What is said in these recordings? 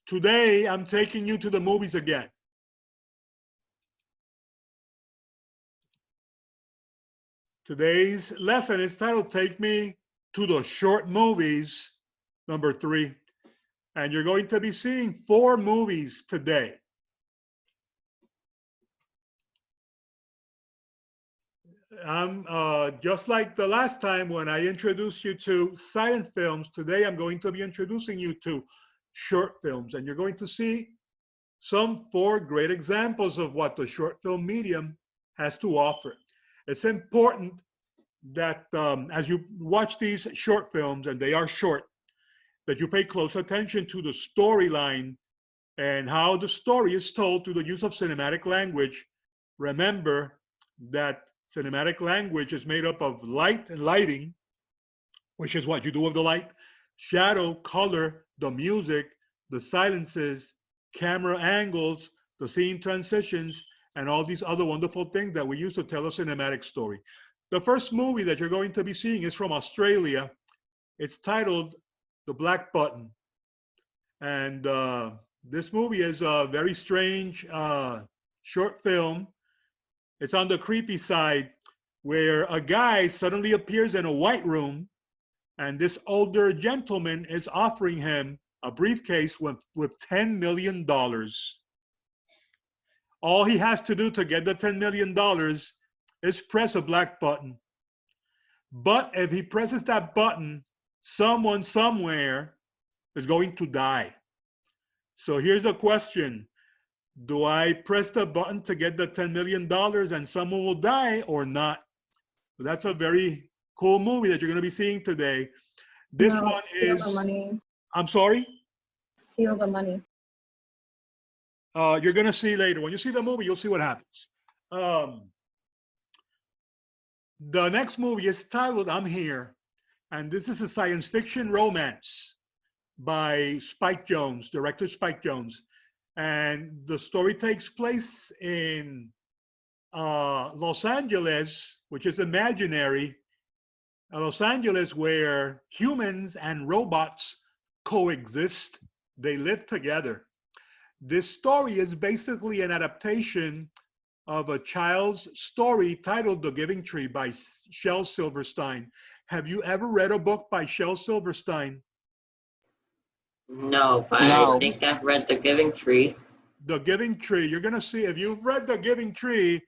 Today, I'm taking you to the movies again. Today's lesson is titled Take Me to the Short Movies, number 3. And you're going to be seeing 4 movies today. Just like the last time when I introduced you to silent films, today I'm going to be introducing you to short films. And you're going to see some 4 great examples of what the short film medium has to offer. It's important that as you watch these short films, and they are short, that you pay close attention to the storyline and how the story is told through the use of cinematic language. Remember that cinematic language is made up of light and lighting, which is what you do with the light, shadow, color, the music, the silences, camera angles, the scene transitions, and all these other wonderful things that we use to tell a cinematic story. The first movie that you're going to be seeing is from Australia. It's titled The Black Button. And this movie is a very strange short film. It's on the creepy side, where a guy suddenly appears in a white room, and this older gentleman is offering him a briefcase with $10 million. All he has to do to get the $10 million is press a black button. But if he presses that button, someone somewhere is going to die. So here's the question. Do I press the button to get the $10 million and someone will die or not? So that's a very cool movie that you're going to be seeing today. This one steal is... the money. I'm sorry? Steal the money. You're going to see later. When you see the movie, you'll see what happens. The next movie is titled I'm Here. And this is a science fiction romance by Spike Jonze, director Spike Jonze. And the story takes place in Los Angeles, which is imaginary, Los Angeles, where humans and robots coexist. They live together. This story is basically an adaptation of a child's story titled The Giving Tree by Shel Silverstein. Have you ever read a book by Shel Silverstein? No, but No. I think I've read The Giving Tree. The Giving Tree, you're going to see, if you've read The Giving Tree,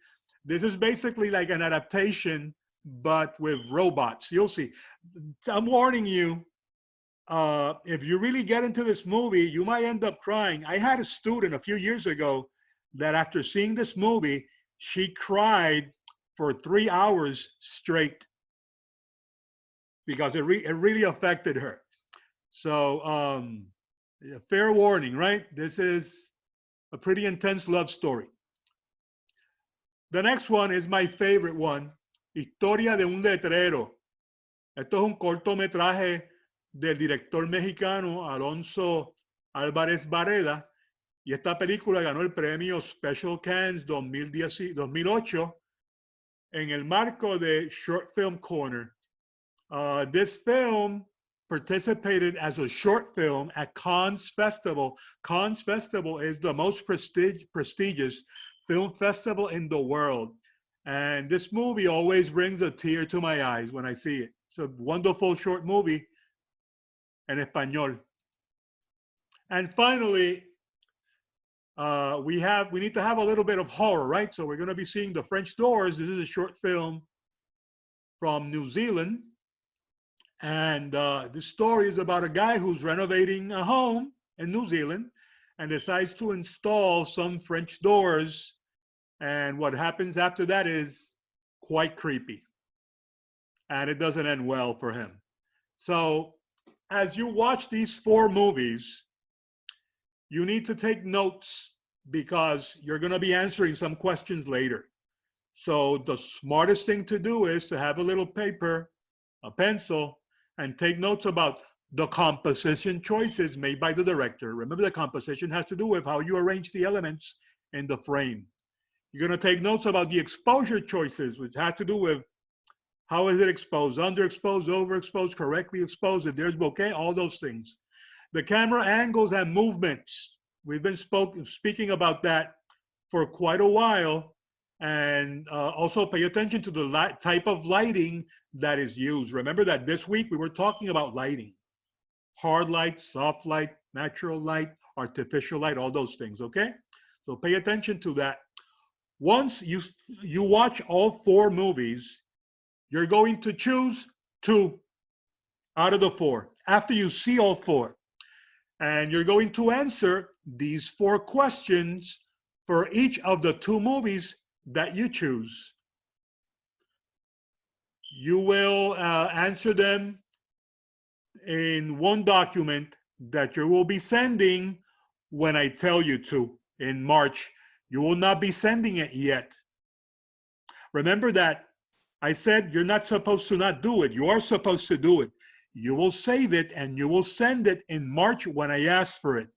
this is basically like an adaptation, but with robots. You'll see. I'm warning you, if you really get into this movie, you might end up crying. I had a student a few years ago that after seeing this movie, she cried for 3 hours straight because it really affected her. So fair warning, right? This is a pretty intense love story. The next one is my favorite one, Historia de un letrero. Esto es un cortometraje del director mexicano Alonso Álvarez Barreda, y esta película ganó el premio Special Cannes 2008 en el marco de Short Film Corner. This film participated as a short film at Cannes Festival. Cannes Festival is the most prestigious film festival in the world. And this movie always brings a tear to my eyes when I see it. It's a wonderful short movie en español. And finally, we need to have a little bit of horror, right? So we're going to be seeing The French Doors. This is a short film from New Zealand. And this story is about a guy who's renovating a home in New Zealand and decides to install some French doors. And what happens after that is quite creepy. And it doesn't end well for him. So as you watch these 4 movies, you need to take notes because you're going to be answering some questions later. So the smartest thing to do is to have a little paper, a pencil, and take notes about the composition choices made by the director. Remember, the composition has to do with how you arrange the elements in the frame. You're going to take notes about the exposure choices, which has to do with how is it exposed, underexposed, overexposed, correctly exposed, if there's bokeh, all those things. the camera angles and movements. We've been speaking about that for quite a while. And also pay attention to the type of lighting that is used. Remember that this week we were talking about lighting. Hard light, soft light, natural light, artificial light, all those things, okay? So pay attention to that. Once you watch all 4 movies, you're going to choose 2 out of the 4 after you see all 4. And you're going to answer these 4 questions for each of the 2 movies that you choose. You will answer them in one document that you will be sending when I tell you to in March. You will not be sending it yet. Remember that I said you're not supposed to not do it. You are supposed to do it. You will save it and you will send it in March when I ask for it.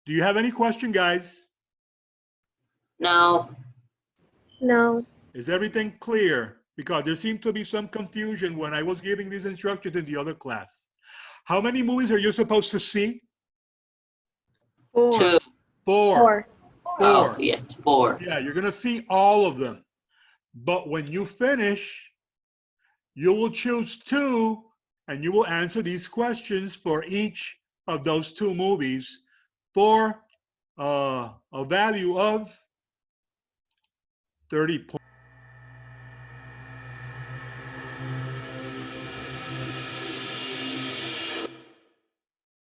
Do you have any question, guys? No. No. Is everything clear? Because there seemed to be some confusion when I was giving these instructions in the other class. How many movies are you supposed to see? 4. 2. 4. 4. Oh, 4. yeah, it's 4. Yeah, you're going to see all of them. But when you finish, you will choose 2 and you will answer these questions for each of those 2 movies for a value of 30 points.